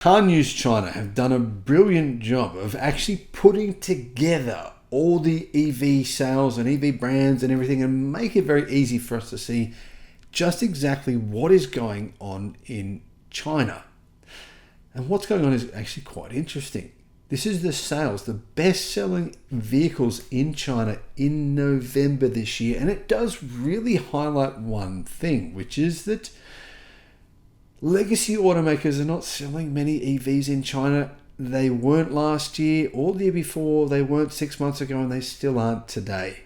Car News China have done a brilliant job of actually putting together all the EV sales and EV brands and everything and make it very easy for us to see just exactly what is going on in China. And what's going on is actually quite interesting. This is the sales, the best-selling vehicles in China in November this year. And it does really highlight one thing, which is that legacy automakers are not selling many EVs in China. They weren't last year or the year before. They weren't 6 months ago, and they still aren't today.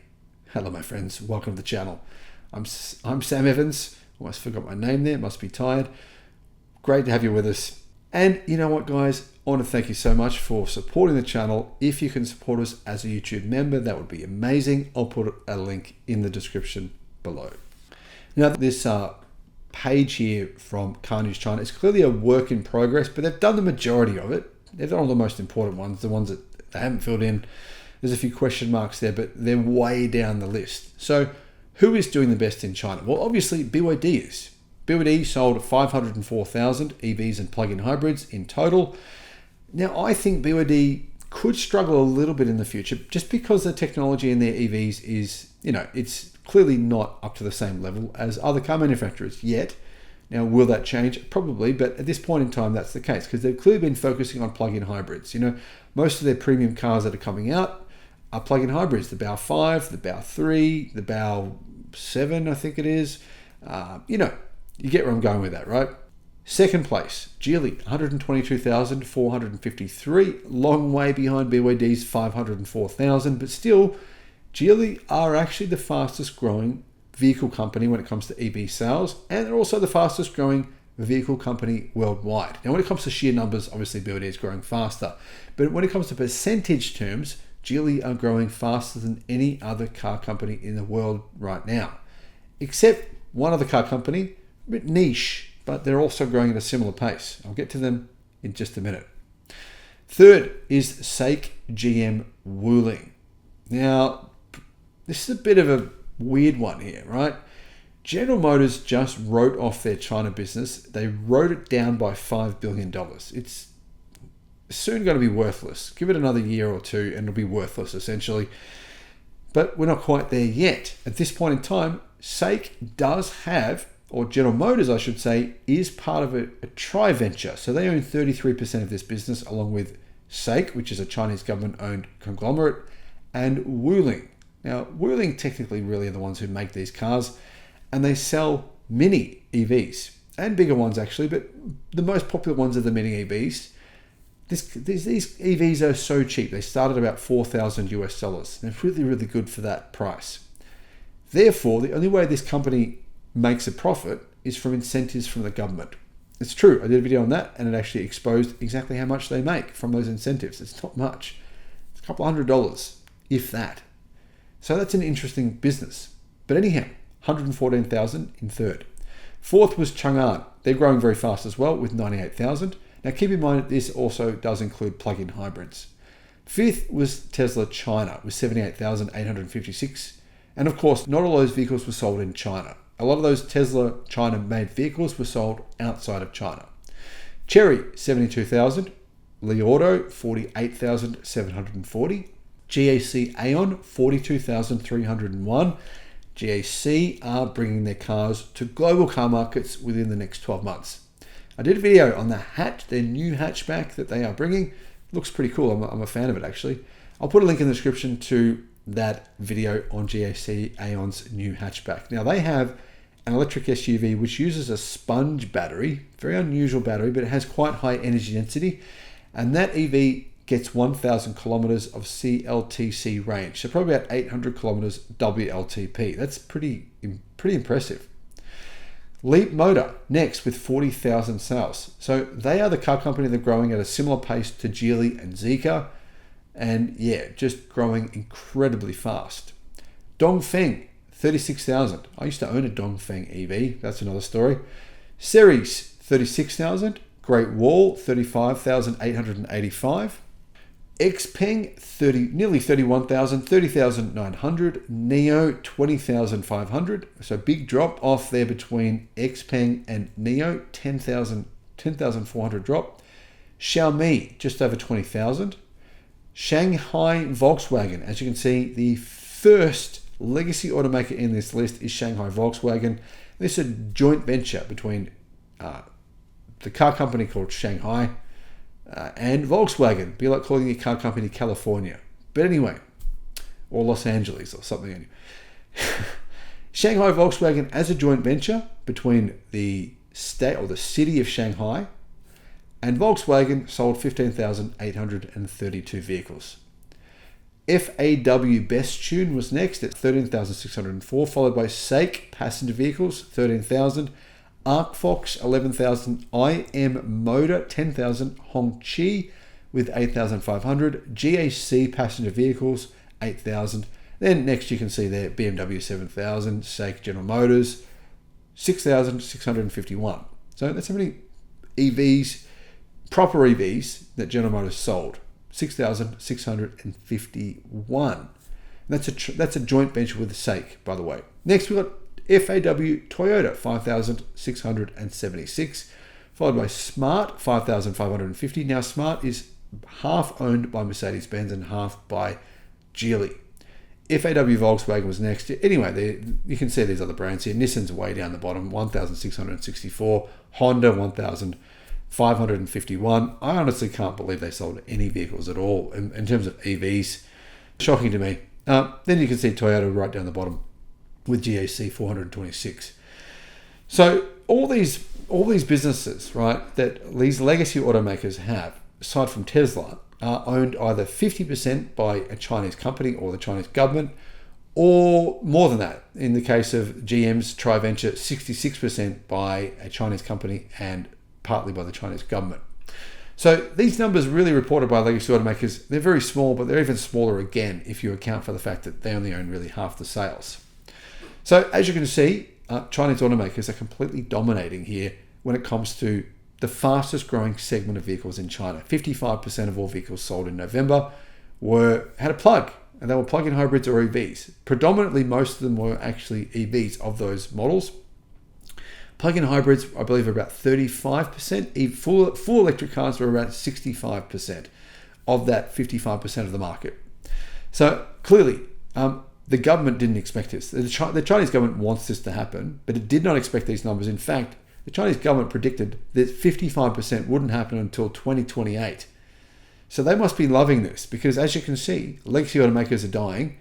Hello, my friends. Welcome to the channel. I'm Sam Evans. Almost forgot my name there. Must be tired. Great to have you with us. And you know what, guys? I want to thank you so much for supporting the channel. If you can support us as a YouTube member, that would be amazing. I'll put a link in the description below. Now, this page here from Car News China is clearly a work in progress, but they've done the majority of it. They've done all the most important ones, the ones that they haven't filled in. There's a few question marks there, but they're way down the list. So who is doing the best in China? Well, obviously BYD is. BYD sold 504,000 EVs and plug-in hybrids in total. Now, I think BYD could struggle a little bit in the future just because the technology in their EVs is, it's clearly not up to the same level as other car manufacturers yet. Now, will that change? Probably, but at this point in time, that's the case because they've clearly been focusing on plug-in hybrids. Most of their premium cars that are coming out are plug-in hybrids. The Bao 5, the Bao 3, the Bao 7, I think it is. You get where I'm going with that, right? Second place, Geely, 122,453, long way behind BYD's 504,000, but still, Geely are actually the fastest growing vehicle company when it comes to EV sales, and they're also the fastest growing vehicle company worldwide. Now, when it comes to sheer numbers, obviously BYD is growing faster, but when it comes to percentage terms, Geely are growing faster than any other car company in the world right now, except one other car company, a bit niche, but they're also growing at a similar pace. I'll get to them in just a minute. Third is SAIC GM Wuling. Now, this is a bit of a weird one here, right? General Motors just wrote off their China business. They wrote it down by $5 billion. It's soon going to be worthless. Give it another year or two and it'll be worthless essentially. But we're not quite there yet. At this point in time, SAIC does have, or General Motors, I should say, is part of a tri-venture. So they own 33% of this business along with SAIC, which is a Chinese government-owned conglomerate, and Wuling. Now, Wuling technically really are the ones who make these cars, and they sell mini EVs, and bigger ones actually, but the most popular ones are the mini EVs. These EVs are so cheap. They start at about $4,000 US. They're really, really good for that price. Therefore, the only way this company makes a profit is from incentives from the government. It's true, I did a video on that and it actually exposed exactly how much they make from those incentives. It's not much. It's a couple $100, if that. So that's an interesting business. But anyhow, 114,000 in third. Fourth was Chang'an. They're growing very fast as well with 98,000. Now keep in mind that this also does include plug-in hybrids. Fifth was Tesla China with 78,856. And of course, not all those vehicles were sold in China. A lot of those Tesla China-made vehicles were sold outside of China. Chery, 72,000. Li Auto, 48,740. GAC Aeon, 42,301. GAC are bringing their cars to global car markets within the next 12 months. I did a video on the hatch, their new hatchback that they are bringing. Looks pretty cool. I'm a fan of it, actually. I'll put a link in the description to that video on GAC Aeon's new hatchback. Now, they have an electric SUV which uses a sponge battery, very unusual battery, but it has quite high energy density, and that EV gets 1,000 kilometers of CLTC range, so probably about 800 kilometers WLTP. That's pretty impressive. Leapmotor next with 40,000 sales. So they are the car company that are growing at a similar pace to Geely and Zeekr, and yeah, just growing incredibly fast. Dongfeng, 36,000. I used to own a Dongfeng EV. That's another story. Series, 36,000. Great Wall, 35,885. Xpeng, nearly 31,000, 30,900. Neo, 20,500. So big drop off there between Xpeng and Neo, 10,400 drop. Xiaomi, just over 20,000. Shanghai Volkswagen, as you can see, the first legacy automaker in this list is Shanghai Volkswagen. This is a joint venture between the car company called Shanghai and Volkswagen. Be like calling your car company California. But anyway, or Los Angeles or something. Shanghai Volkswagen as a joint venture between the state or the city of Shanghai and Volkswagen sold 15,832 vehicles. FAW Best Tune was next at 13,604, followed by SAIC passenger vehicles, 13,000, ArcFox, 11,000, IM Motor, 10,000, Hongqi with 8,500, GAC passenger vehicles, 8,000. Then next you can see there BMW 7,000, SAIC General Motors, 6,651. So that's how many EVs, proper EVs, that General Motors sold. 6,651. That's a joint venture with the SAIC, by the way. Next we've got FAW Toyota, 5,676, followed by Smart, 5,550. Now Smart is half owned by Mercedes-Benz and half by Geely. FAW Volkswagen was next. Anyway, you can see these other brands here. Nissan's way down the bottom, 1,664. Honda, 1,551. I honestly can't believe they sold any vehicles at all in terms of EVs. Shocking to me. Then you can see Toyota right down the bottom with GAC 426. So all these businesses, right, that these legacy automakers have, aside from Tesla, are owned either 50% by a Chinese company or the Chinese government, or more than that. In the case of GM's TriVenture, 66% by a Chinese company and partly by the Chinese government. So these numbers really reported by legacy automakers, they're very small, but they're even smaller again if you account for the fact that they only own really half the sales. So as you can see, Chinese automakers are completely dominating here when it comes to the fastest growing segment of vehicles in China. 55% of all vehicles sold in November had a plug, and they were plug-in hybrids or EVs. Predominantly, most of them were actually EVs of those models. Plug-in hybrids, I believe, are about 35%. Full electric cars are around 65% of that 55% of the market. So clearly, the government didn't expect this. The Chinese government wants this to happen, but it did not expect these numbers. In fact, the Chinese government predicted that 55% wouldn't happen until 2028. So they must be loving this because, as you can see, legacy automakers are dying.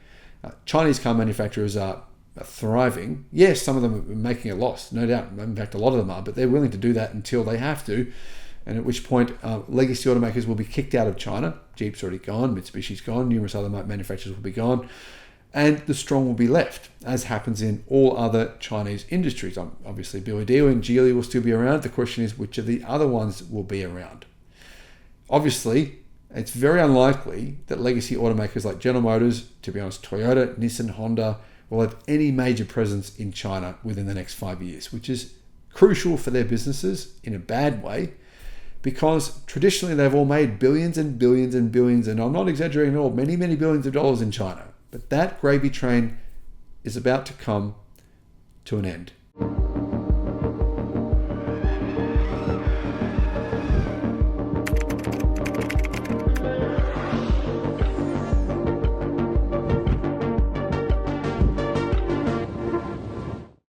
Chinese car manufacturers are thriving. Yes, some of them are making a loss, no doubt. In fact, a lot of them are, but they're willing to do that until they have to. And at which point, legacy automakers will be kicked out of China. Jeep's already gone, Mitsubishi's gone, numerous other manufacturers will be gone. And the strong will be left, as happens in all other Chinese industries. Obviously, BYD and Geely will still be around. The question is, which of the other ones will be around? Obviously, it's very unlikely that legacy automakers like General Motors, to be honest, Toyota, Nissan, Honda, will have any major presence in China within the next 5 years, which is crucial for their businesses in a bad way, because traditionally they've all made billions and billions and billions, and I'm not exaggerating at all, many, many billions of dollars in China. But that gravy train is about to come to an end.